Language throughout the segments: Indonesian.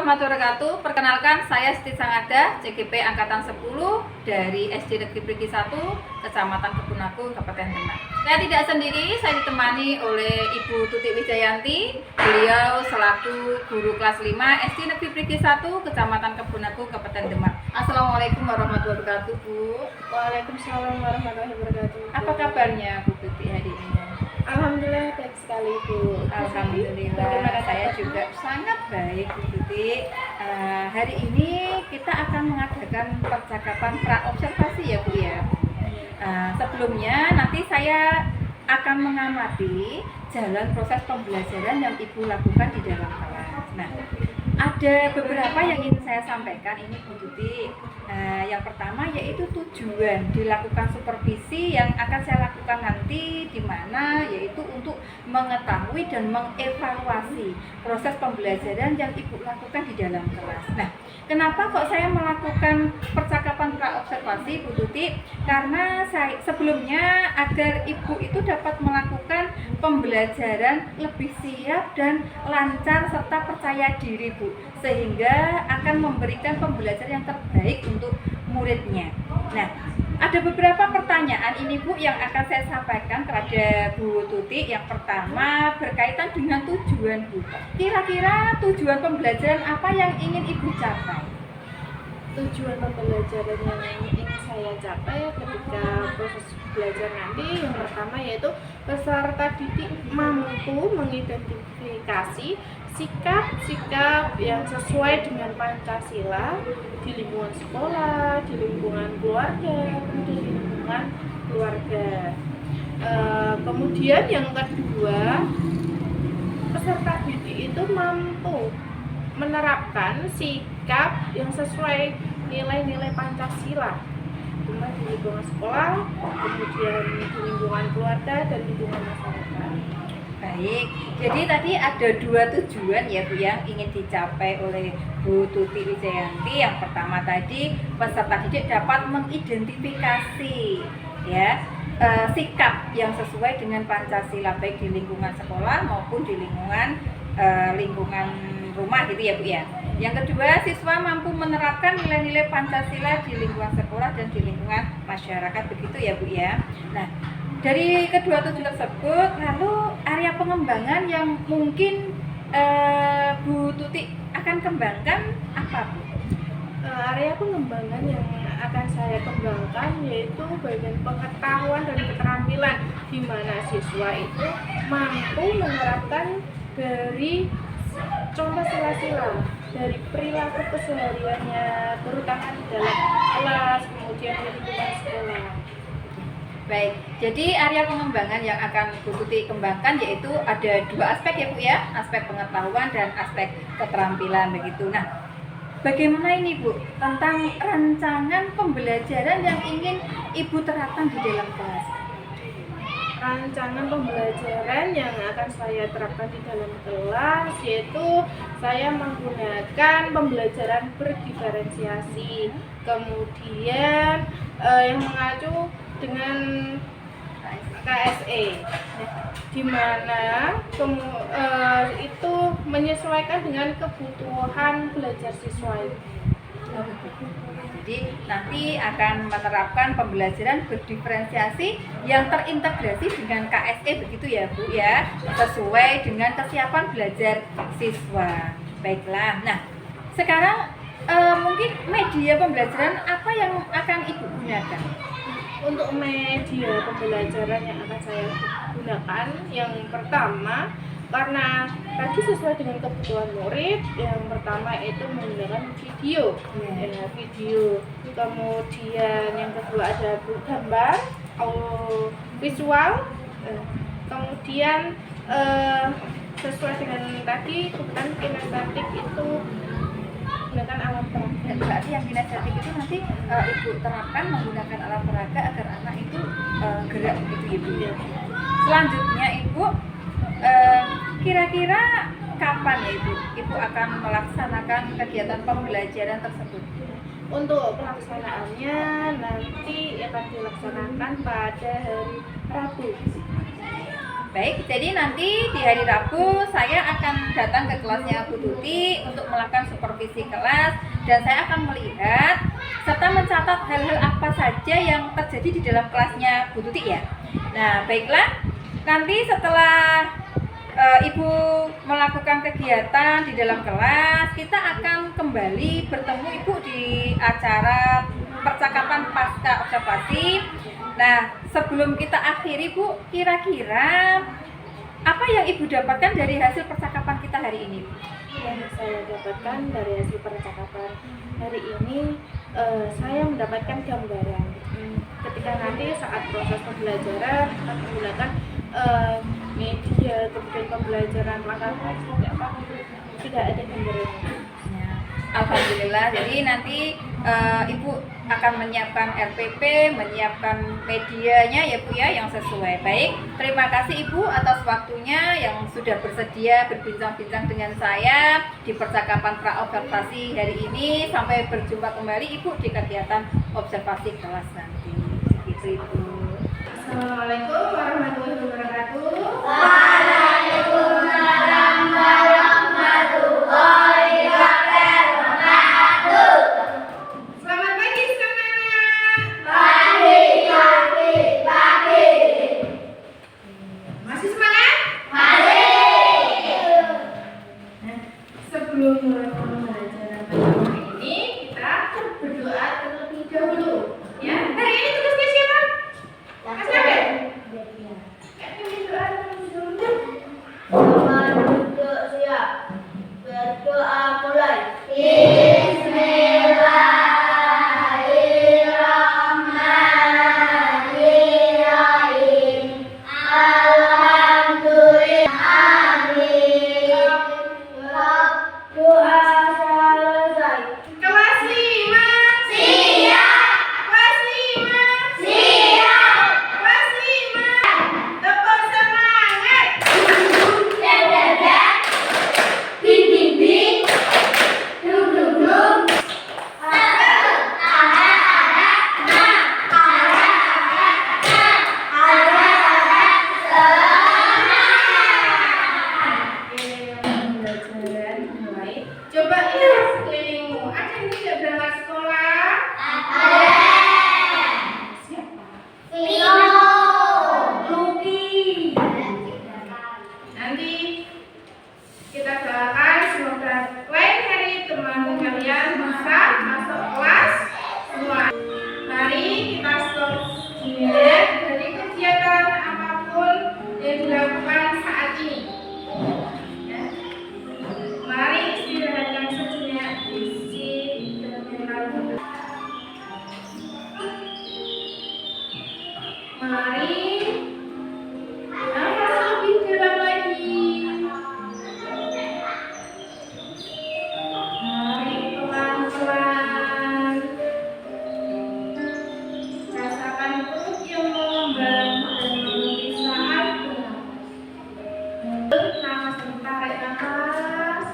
warahmatullahi wabarakatuh. Perkenalkan, saya Siti Sangada, CGP Angkatan 10 dari SD Negeri Perigi 1, Kecamatan Kebunaku, Kabupaten Demak. Saya tidak sendiri, saya ditemani oleh Ibu Tutik Wijayanti. Beliau selaku guru kelas 5 SD Negeri Perigi 1, Kecamatan Kebunaku, Kabupaten Demak. Assalamualaikum warahmatullahi wabarakatuh, Bu. Waalaikumsalam warahmatullahi wabarakatuh. Apa kabarnya Bu Tutik hari ini? Alhamdulillah baik sekali, Bu. Alhamdulillah, saya juga sangat baik, Bu Tutik. Hari ini kita akan mengadakan percakapan pra-observasi ya, Bu ya. Sebelumnya nanti saya akan mengamati jalan proses pembelajaran yang Ibu lakukan di dalam kelas. Nah, ada beberapa yang ingin saya sampaikan ini, Bu Tutik. Yang pertama yaitu tujuan dilakukan supervisi yang akan saya lakukan nanti di mana, yaitu untuk mengetahui dan mengevaluasi proses pembelajaran yang Ibu lakukan di dalam kelas. Nah, kenapa kok saya melakukan percakapan pra-observasi, Bu Tutik? Karena sebelumnya agar Ibu itu dapat melakukan pembelajaran lebih siap dan lancar serta percaya diri, Bu, sehingga akan memberikan pembelajaran yang terbaik untuk muridnya. Nah, ada beberapa pertanyaan ini, Bu, yang akan saya sampaikan kepada Bu Tutik. Yang pertama berkaitan dengan tujuan, Bu. Kira-kira tujuan pembelajaran apa yang ingin Ibu capai? Tujuan pembelajaran yang ingin saya capai ketika proses belajar nanti yang pertama yaitu peserta didik mampu mengidentifikasi sikap-sikap yang sesuai dengan Pancasila di lingkungan sekolah, di lingkungan keluarga, di lingkungan keluarga. Kemudian yang kedua, peserta didik itu mampu menerapkan sikap yang sesuai nilai-nilai Pancasila, cuma di lingkungan sekolah, kemudian di lingkungan keluarga dan lingkungan masyarakat. Baik, jadi tadi ada dua tujuan ya, Bu, yang ingin dicapai oleh Bu Tutik Wijayanti. Yang pertama tadi peserta didik dapat mengidentifikasi ya sikap yang sesuai dengan Pancasila baik di lingkungan sekolah maupun di lingkungan rumah gitu ya, Bu ya. Yang kedua, siswa mampu menerapkan nilai-nilai Pancasila di lingkungan sekolah dan di lingkungan masyarakat, begitu ya, Bu ya. Nah, dari kedua tujuan tersebut, lalu area pengembangan yang mungkin Bu Tutik akan kembangkan apa, Bu? Area pengembangan yang akan saya kembangkan yaitu bagian pengetahuan dan keterampilan di mana siswa itu mampu menerapkan dari contoh sila-sila dari perilaku kesehariannya, terutama di dalam kelas, kemudian di lingkungan sekolah. Baik, jadi area pengembangan yang akan Bu Tutik kembangkan yaitu ada dua aspek ya, Bu ya, aspek pengetahuan dan aspek keterampilan begitu. Nah, bagaimana ini, Bu, tentang rancangan pembelajaran yang ingin Ibu terapkan di dalam kelas? Rancangan pembelajaran yang akan saya terapkan di dalam kelas yaitu saya menggunakan pembelajaran berdiferensiasi, kemudian yang mengacu dengan KSE, di mana itu menyesuaikan dengan kebutuhan belajar siswa. Jadi nanti akan menerapkan pembelajaran berdiferensiasi yang terintegrasi dengan KSE begitu ya, Bu ya, sesuai dengan kesiapan belajar siswa. Baiklah. Nah, sekarang mungkin media pembelajaran apa yang akan Ibu gunakan? Untuk media pembelajaran yang akan saya gunakan, yang pertama, karena tadi sesuai dengan kebutuhan murid, yang pertama itu menggunakan video, video. Kemudian yang kedua ada gambar, visual. Kemudian sesuai dengan tadi kebutuhan kinestetik itu menggunakan alat peraga. Berarti yang kinestetik itu nanti Ibu terapkan menggunakan alat peraga agar anak itu gerak begitu, Ibu. Selanjutnya, Ibu, kira-kira kapan ya, Ibu akan melaksanakan kegiatan pembelajaran tersebut? Untuk pelaksanaannya nanti akan dilaksanakan pada hari Rabu. Baik, jadi nanti di hari Rabu saya akan datang ke kelasnya Bu Tuti untuk melakukan supervisi kelas, dan saya akan melihat serta mencatat hal-hal apa saja yang terjadi di dalam kelasnya Bu Tuti ya. Nah, baiklah, nanti setelah Ibu melakukan kegiatan di dalam kelas, kita akan kembali bertemu Ibu di acara percakapan pasca observasi. Nah, sebelum kita akhiri Bu, kira-kira apa yang Ibu dapatkan dari hasil percakapan kita hari ini? Yang saya dapatkan dari hasil percakapan hari ini, saya mendapatkan gambaran ketika nanti saat proses pembelajaran kita menggunakan media, kemudian pembelajaran langkah-langkah seperti apa, sudah ada gambaran. Ya, alhamdulillah. Jadi nanti Ibu akan menyiapkan RPP, menyiapkan medianya ya Bu ya yang sesuai. Baik, terima kasih Ibu atas waktunya yang sudah bersedia berbincang-bincang dengan saya di percakapan pra-observasi hari ini. Sampai berjumpa kembali Ibu di kegiatan observasi kelas nanti. Begitu Ibu. Assalamualaikum warahmatullahi wabarakatuh. Waalaikumsalam warahmatullahi wabarakatuh. Selamat pagi anak-anak. Pagi. Masih semangat? Masih. Sebelum mulai pembelajaran pertama ini, kita berdoa terlebih dahulu. Ya, hari ini tugasnya siapa? Mas Nabil? Berdoa terlebih dahulu. Teman duduk siap. Berdoa mulai. Bismillahirrahmanirrahim. Alhamdulillah. Amin. Doa selesai. Kelas 5. Siap. Kelas 5. Siap. Kelas 5. Tepuk semangat. Dadah. Bing bing bing. Dum dum dum. Pembelajaran mulai. Coba lihat sekelilingmu. Ada yang tidak berangkat sekolah? Siapa? Nanti kita doakan semoga lain hari teman kalian bisa masuk kelas semua. Mari kita stop sejenak dari kegiatan apapun yang dilakukan saat ini. Ya. Mari istirahatkan sejenak di terminal. Mari nafas lebih dalam lagi. Mari pelan-pelan. Rasakan perut yang mengembang dan mengerti saat bernafas. Tarik nafas.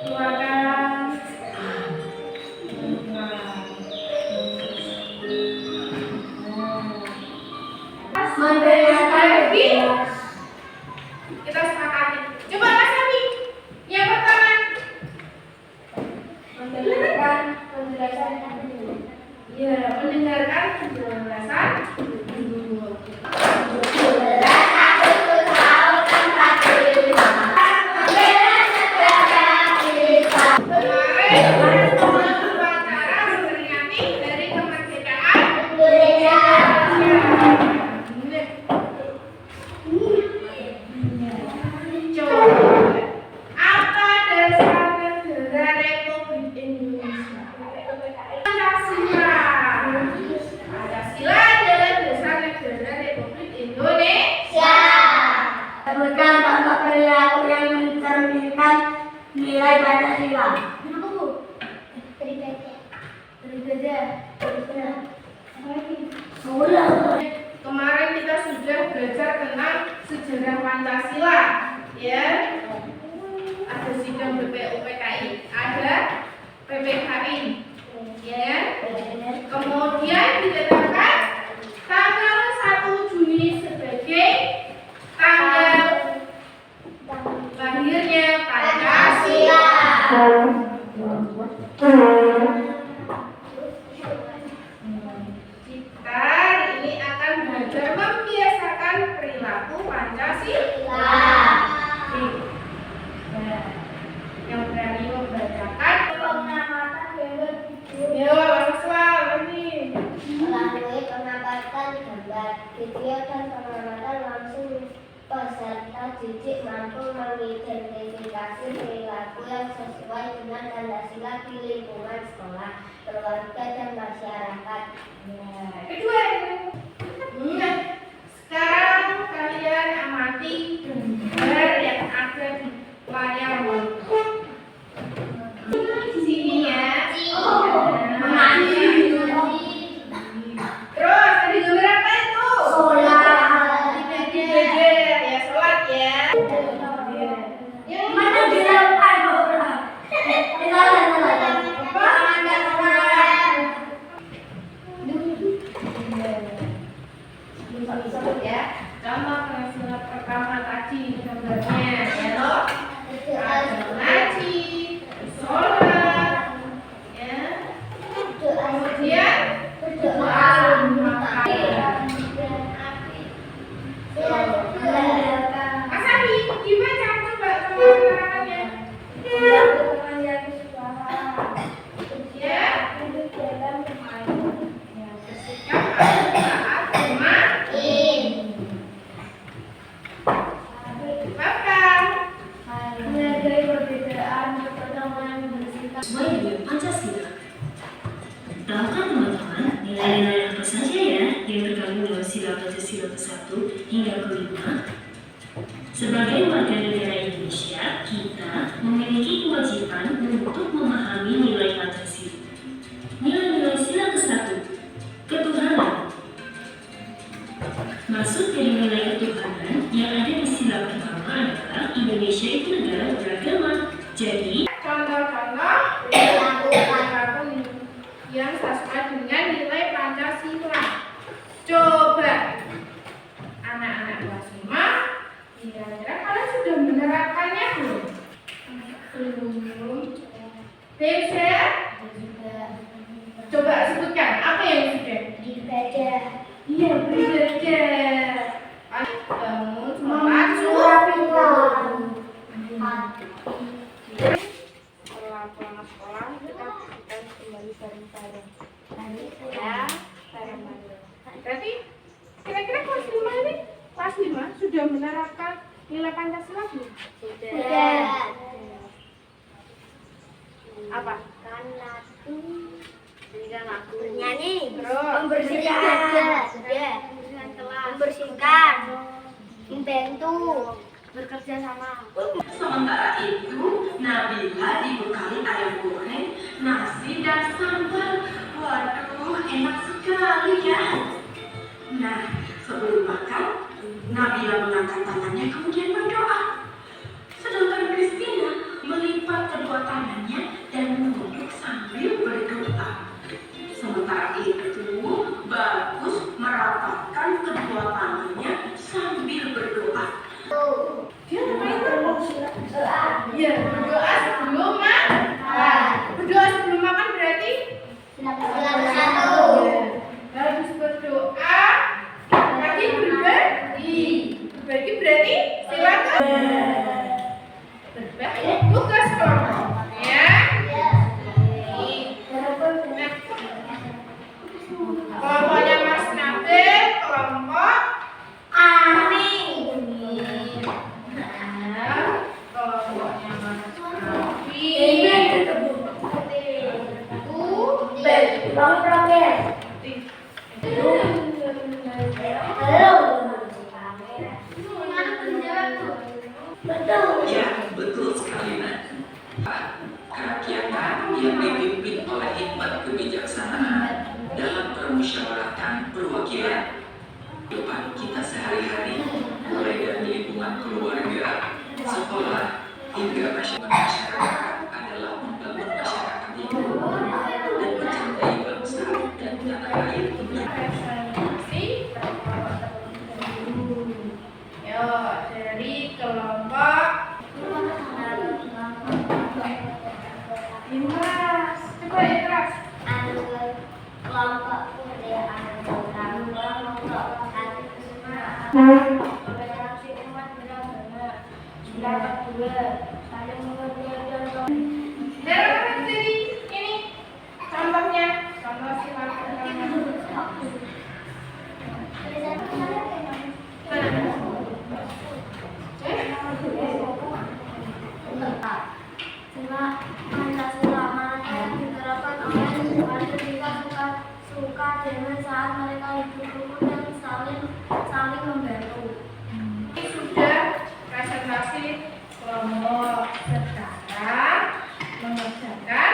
Keluarkan. Mendengarkan lebih. Kita sepakati. Coba Mas Nabi. Yang pertama. mendengarkan penjelasan Ya, mendengarkan penjelasan dulu. Kemarin upacara memperingati Hari Kemerdekaan Coba, apa dasar negara Republik Indonesia? Pancasila. Pancasila adalah dasar negara Republik Indonesia. Sebutkan contoh perilaku yang mencerminkan nilai Pancasila. Kemarin kita sudah belajar tentang sejarah Pancasila, ya. Ada sidang BPUPKI, ada PPKI, ya. Kemudian ditetapkan tanggal 1 Juni sebagai Kita hari ini akan belajar membiasakan perilaku Pancasila. Nah, yang berani membacakan ya, mahasiswa ini. Melalui pengamatan gambar, video dan pengamatan langsung peserta didik mampu mengidentifikasi perilaku yang sesuai dengan Pancasila di lingkungan sekolah, keluarga dan masyarakat. Kedua, nah, sekarang kalian amati gambar yang ada di layar monitor. Di sini ya. Terus tadi gambar apa itu? Dibajer ya, sholat ya. Mana dilakukan apa? Disebut ya. Contoh surat pertama tadi gambarnya ya loh. Ada ngaji, sholat, ya. Kemudian berdoa, Mas Abi, gimana coba penerapannya? Ya, bersikap saat makan. Menghargai perbedaan pertemuan bersikap sesuai dengan Pancasila. Tahukah teman-teman nilai-nilai apa saja ya yang terkandung dalam sila Pancasila ke-1 hingga ke-5? Sebagai warga negara Indonesia, kita memiliki kewajiban untuk memahami nilai Pancasila. Nilai-nilai sila ke-1, ketuhanan. Maksud dari nilai ketuhanan yang ada di sila pertama adalah Indonesia itu negara beragama. Jadi, Contoh-contoh perilaku yang sesuai dengan nilai Pancasila. Coba anak-anak kelas 5, kira-kira kalian sudah menerapkannya belum? Belum. Bisa? Coba sebutkan apa yang sudah? ibadah. Iya, belajar. Bangun, sholat, setelah pulang sekolah kita kembali bareng-bareng. Ya, bareng-bareng. Berarti kira-kira kelas 5 ini, kelas 5 sudah menerapkan nilai Pancasila belum? Sudah. Apa? Bernyanyi. Terus Membersihkan. Sudah. Membersihkan. Membantu. Bekerja sama. sementara itu Nabila dibekali ayam goreng, nasi dan sambal. Waduh, enak sekali ya. Nah, sebelum makan, Nabila mengangkat tangannya kemudian berdoa. Sedangkan Christina melipat kedua tangannya dan menunduk sambil berdoa. Sementara itu, Bagus merapatkan kedua tangannya sambil berdoa. dia ngapain tuh? Iya, berdoa sebelum makan. Berdoa sebelum makan berarti habis berdoa lagi berbagi. Berbagi berarti silakan berbagi tugas kelompok ya. Kelompoknya Mas Nabil, kelompok kelompoknya Mas Ya, betul sekali, Nak. Kerakyatan yang dipimpin oleh hikmat kebijaksanaan dalam permusyawaratan perwakilan kehidupan kita sehari-hari, mulai dari lingkungan keluarga, sekolah, hingga masyarakat adalah membangun masyarakat yang rukun dan mencintai bangsa dan tanah air tentunya. Yo, dari kelompok Dimas. Coba ya keras. Kelompok kebudayaan tentang kelompok hati kesemaan Toleransi umat beragama. Pendapat dua, saling mengerti dan jadi ini contohnya, contoh sifat pertama. Sila Pancasila mana yang diterapkan oleh warga kita suka dengan saat mereka hidup rukun dan saling membantu. Ini sudah presentasi kelompok. Sekarang mengerjakan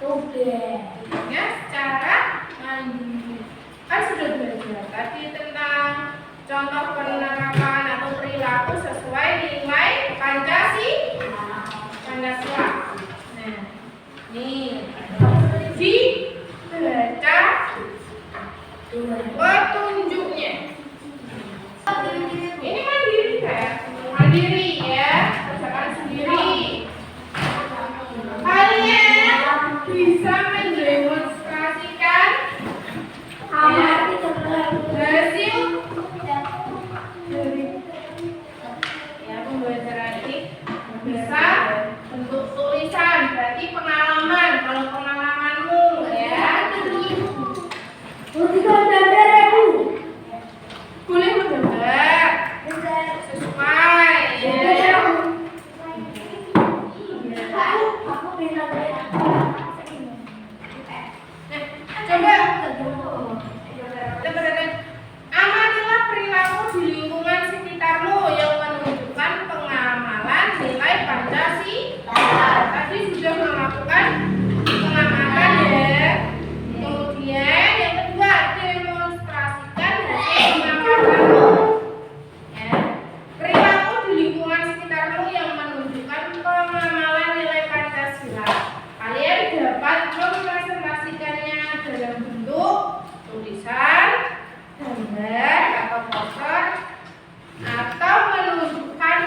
tugasnya secara mandiri. Kan sudah belajar tadi tentang contoh penerapan atau perilaku sesuai nilai Pancasila. Nah, nih dibaca petunjuknya. Ini mandiri ya, mandiri ya, kerjakan sendiri. Kalian bisa mendemonstrasikan hasil dari pembelajaran ini bisa bentuk tulisan, berarti pengalaman. Kalau pengalamanmu ya, boleh menggambar sesuai ya. Amatilah perilaku di lingkungan sekitarmu yang menunjukkan pengamalan nilai Pancasila. Tadi sudah melakukan pengamatan ya. Kemudian yang kedua, demonstrasikan hasil pengamalanmu. Ya. Perilaku di lingkungan sekitarmu yang menunjukkan pengamalan nilai Pancasila. Kalian dapat mempresentasikannya dalam bentuk tulisan, gambar atau poster, atau menunjukkan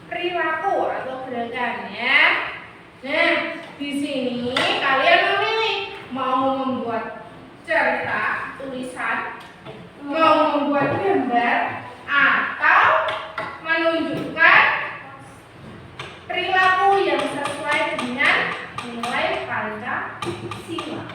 perilaku atau gerakan ya. Nah, di sini kalian memilih mau membuat cerita tulisan, mau membuat gambar, atau menunjukkan perilaku yang sesuai dengan nilai Pancasila.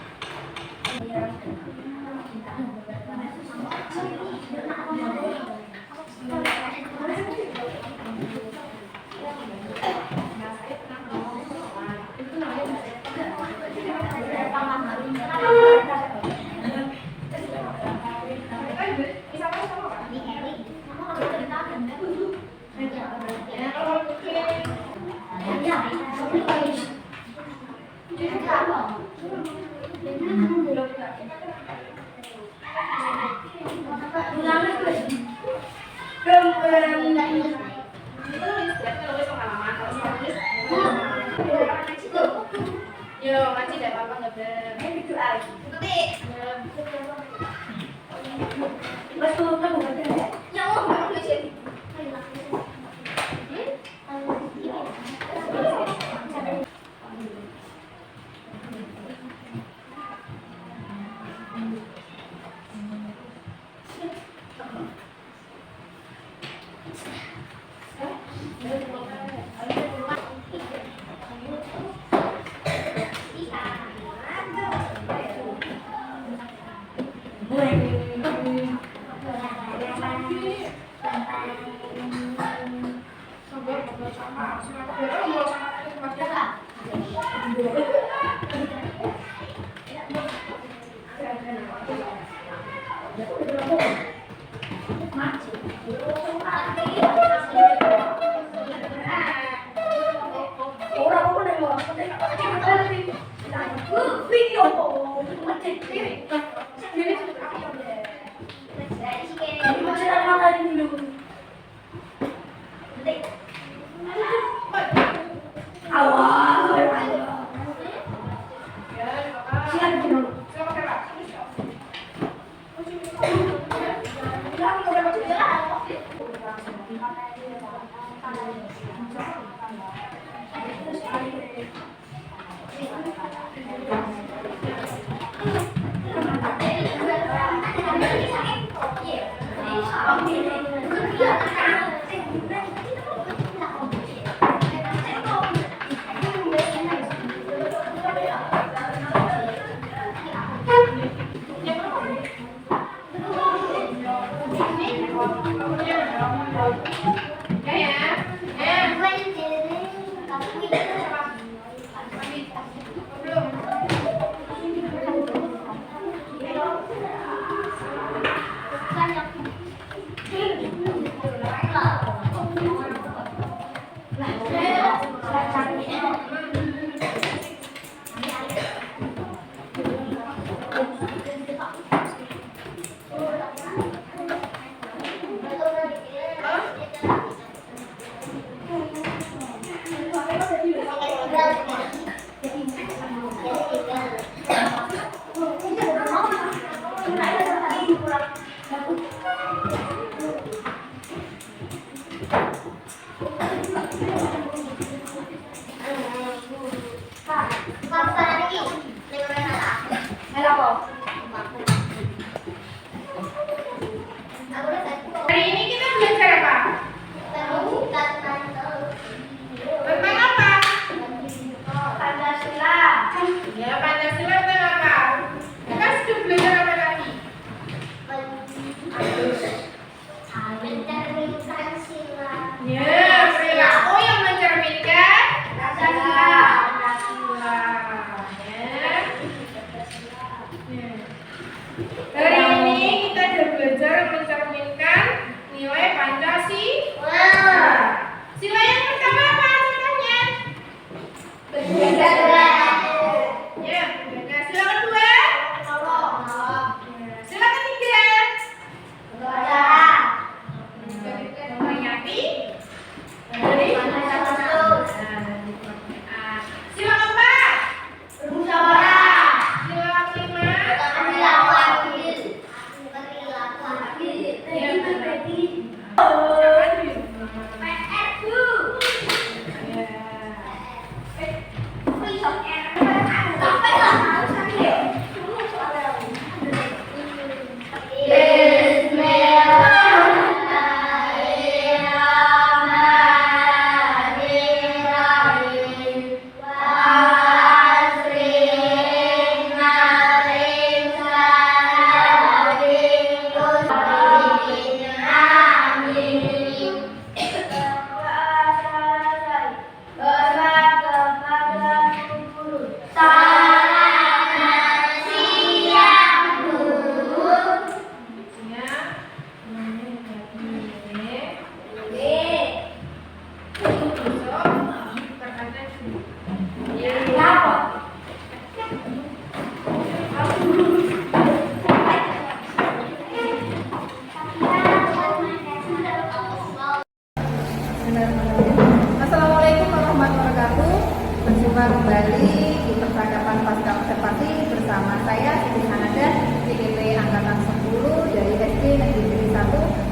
Yo, ngaji dah apa nggak ber? Itu aja. Betul kan nggak? Ya, mau sih. Hari ini kita belajar apa? Tentang apa? Ya, Pancasila tentang apa? Kita sudah belajar apa tadi? Ya, perilaku yang mencerminkan Pancasila. Ya. Hari ini kita sudah belajar mencerminkan nilai Pancasila. Sila yang pertama apa contohnya? Ya, benar. Sila kedua? Ya. Sila ketiga? Memperingati dari sila keempat? Sila kelima? Ya, benar. Assalamualaikum warahmatullahi wabarakatuh. Berjumpa kembali di percakapan pasca observasi bersama saya Siti Hanada, CGP Angkatan 10 dari SD Negeri 1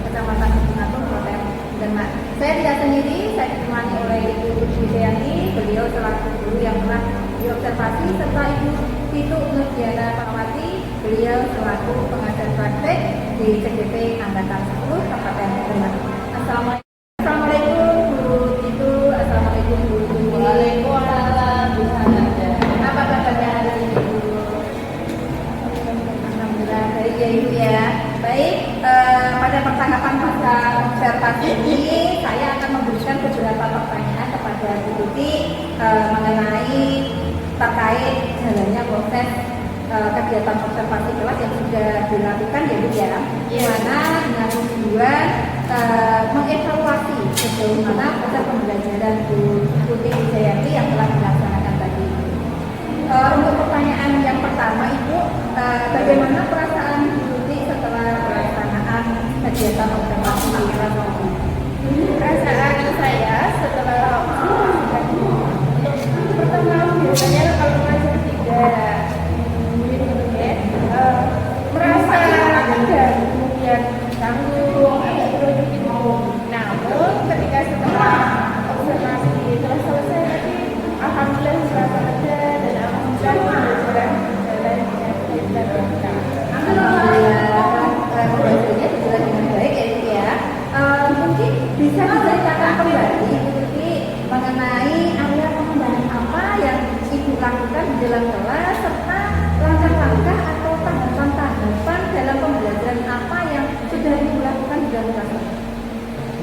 Kecamatan Bukinatung, Kabupaten Demak. Saya tidak sendiri, saya ditemani oleh Ibu Wijayanti, beliau selaku guru yang telah diobservasi, serta Ibu Titu Nurdiana Pakawati, beliau selaku pengajar praktek di CGP Angkatan 10 Kabupaten Demak. Assalamualaikum Bu Titu, assalamualaikum Bu Titu. Waalaikumsalam Bu Hanada. Apa kabarnya hari ini Bu? Alhamdulillah baik ya Ibu ya. Baik, pada percakapan pasca observasi ini saya akan memberikan beberapa pertanyaan kepada Bu Tuti mengenai terkait jalannya proses kegiatan observasi kelas yang sudah dilakukan ya Bu ya, di mana dengan tujuan mengevaluasi sejauh mana proses pembelajaran Bu Tuti Wijayanti yang telah dilaksanakan tadi. Untuk pertanyaan yang pertama Ibu, bagaimana perasaan Bu Tuti setelah pelaksanaan kegiatan observasi di kelas tadi? Perasaan saya setelah untuk pertama biasanya kalau ngajar tidak merasa dan kemudian tanggung terus itu. Namun ketika setelah observasi telah selesai tadi, alhamdulillah merasa lega dan alhamdulillah pembelajaran berjalan dengan baik dan lancar. Alhamdulillah pembelajarannya berjalan dengan baik ya Ibu ya. Mungkin bisa diceritakan kembali Bu Tuti mengenai area pengembangan apa yang Ibu lakukan di dalam kelas, serta langkah-langkah atau tahapan-tahapan dalam pembelajaran apa yang sudah Ibu lakukan di dalam kelas.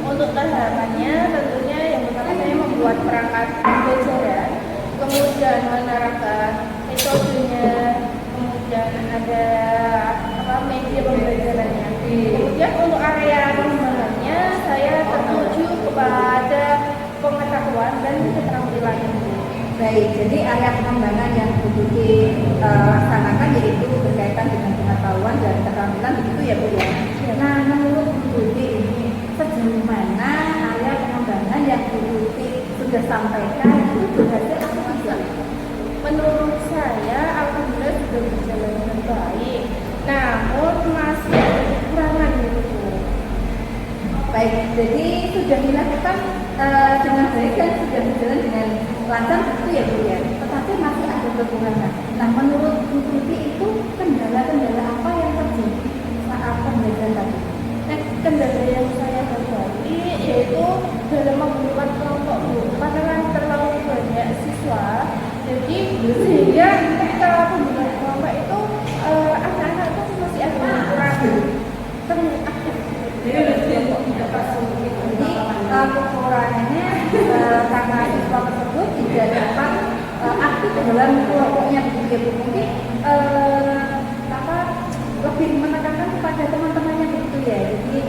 Untuk tahapannya tentunya yang pertama saya membuat perangkat pembelajaran, kemudian menerapkan metodenya, kemudian ada media pembelajarannya. Kemudian untuk area pengembangannya saya tertuju kepada pengetahuan dan keterampilan. Baik, jadi area pengembangan yang Bu Tuti laksanakan yaitu berkaitan dengan pengetahuan dan keterampilan, begitu ya Bu ya. Nah, menurut Bu Tuti ini sejauh mana area pengembangan yang Bu Tuti sudah sampaikan itu berhasil atau tidak? Menurut saya alhamdulillah sudah berjalan dengan baik. Namun masih ada kekurangan gitu. Baik, jadi sudah dilakukan dengan baik dan sudah berjalan dengan lancar, begitu ya Bu ya. Tetapi masih ada berkurangkan. Nah, menurut Bu Tuti itu kendala-kendala apa yang terjadi saat pembelajaran tadi? Nah, kendala yang saya hadapi yaitu dalam membuat kelompok guru karena kan terlalu banyak siswa, jadi sehingga ketika pembuatan kelompok itu anak-anak itu masih ada yang kurang aktif. Jadi kekurangannya karena siswa tersebut tidak dapat aktif dalam kelompoknya begitu ya Bu. Mungkin lebih menekankan kepada teman-temannya begitu ya. Jadi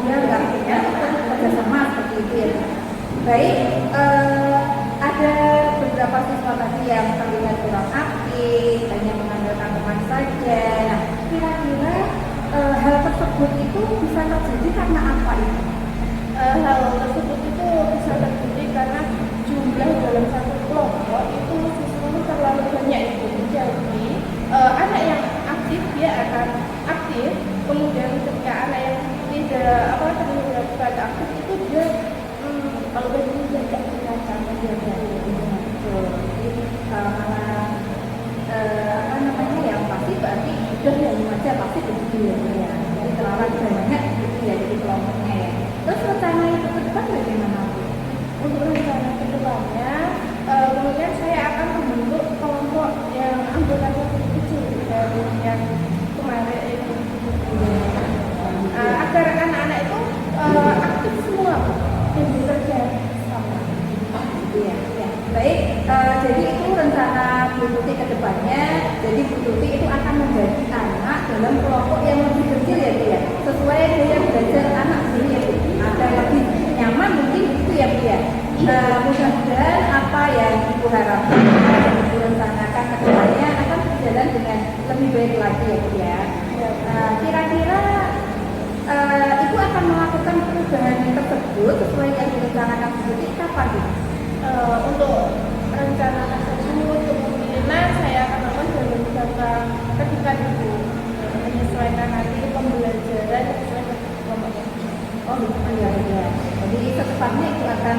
dia nggak punya kerjasama seperti itu ya. Baik, ada beberapa siswa tadi yang terlihat kurang aktif, hanya mengandalkan teman saja. Nah, kira-kira hal tersebut itu bisa terjadi karena apa itu? Hal tersebut itu bisa terjadi karena jumlah dalam satu kelompok itu siswanya terlalu banyak itu. Jadi anak yang aktif dia akan aktif, kemudian ketika anak yang tidak terlihat aktif itu dia kalau begitu tidak kelihatan dia jadi malah yang pasti berarti sudah yang remaja pasti begitu ya. Jadi terlalu banyak gitu ya di kelompoknya ya. Terus rencana itu ke depan bagaimana? Untuk rencana ke depannya, kemudian saya akan membentuk kelompok yang anggotanya kecil dari yang kemarin itu, agar anak-anak itu aktif semua dan bekerja sama. Iya. Baik, jadi itu rencana Bu Tuti ke depannya. Jadi Bu Tuti itu akan membagi anak dalam kelompok yang lebih kecil ya Bu ya, sesuai dengan belajar anak sendiri ya Bu. Ada lebih nyaman mungkin itu ya Bu ya. Mudah-mudahan apa yang Ibu harapkan dan Ibu rencanakan ke depannya akan berjalan dengan lebih baik lagi ya Bu ya. Kira-kira Ibu akan melakukan perubahan tersebut sesuai yang direncanakan Bu Tuti kapan Bu? Untuk rencana tersebut kemungkinan saya akan melakukan dalam jangka ketika itu menyesuaikan nanti pembelajaran sesuai dengan kelompoknya. Oh iya. Jadi secepatnya itu akan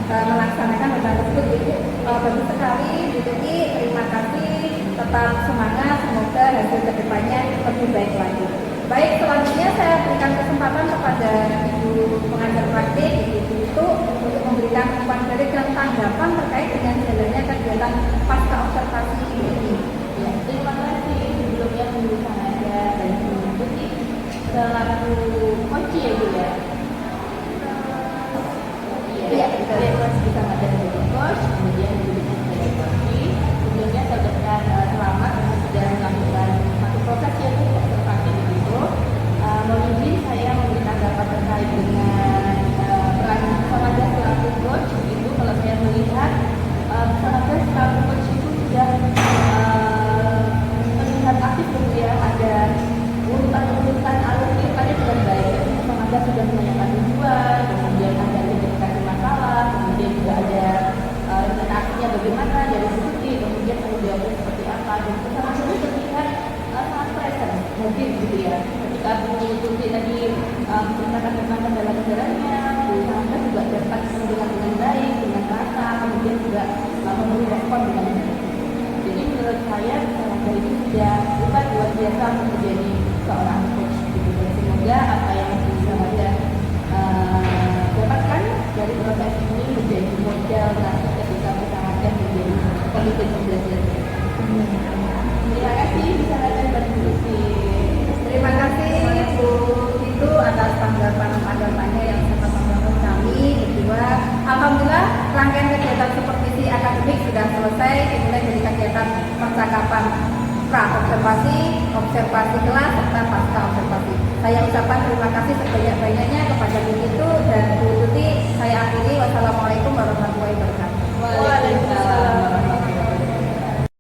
melaksanakan rencana tersebut. Itu bagus sekali Bu Tuti. Terima kasih. Tetap semangat. Semoga hasil kedepannya lebih baik lagi. Baik, selanjutnya saya berikan kesempatan kepada Ibu pengajar praktik itu untuk memberikan umpan balik dan tanggapan terkait dengan jalannya kegiatan pasca observasi ini. Ya, terima kasih sebelumnya Bu Sanada dan Bu Tuti selaku kunci ya Bu ya. Iya, kita Bu Sanada sebagai coach, kemudian Bu Tuti sebagai kunci. Sebelumnya saya ucapkan selamat karena sudah melakukan satu proses ya Bu observasi begitu. Mohon izin saya memberi tanggapan terkait dengan peran Sanada selaku coach itu. Kalau saya melihat Sanada selaku coach itu sudah terlihat aktif kemudian ada urutan alur ceritanya dengan baik. Sanada sudah menanyakan tujuan, kemudian ada identifikasi masalah, kemudian juga ada rencana aksinya bagaimana dari sisi, kemudian tanggung jawabnya seperti apa, dan Sanada itu terlihat sangat present, mungkin gitu ya. Ketika Bu Tuti tadi menceritakan tentang kendala-kendalanya, Bu Sanada juga dapat mendengar dengan baik, dengan rasa, kemudian juga memberi respon dengan baik. Jadi menurut saya Sanada itu sudah bukan luar biasa untuk menjadi seorang coach gitu. Dan semoga apa yang Bu Sanada dapatkan dari proses ini menjadi modal nanti ketika Bu Sanada menjadi pemimpin pembelajaran. Terima kasih Bu Sanada dan Bu Tuti. Terima kasih Bu itu atas tanggapannya yang sangat membangun kami berdua. Alhamdulillah rangkaian kegiatan seperti akademik sudah selesai, dimulai dari kegiatan percakapan pra-observasi, observasi kelas, serta pasca observasi. Saya ucapkan terima kasih sebanyak-banyaknya kepada Bu itu dan Bu Tuti. Saya akhiri, wassalamualaikum warahmatullahi wabarakatuh.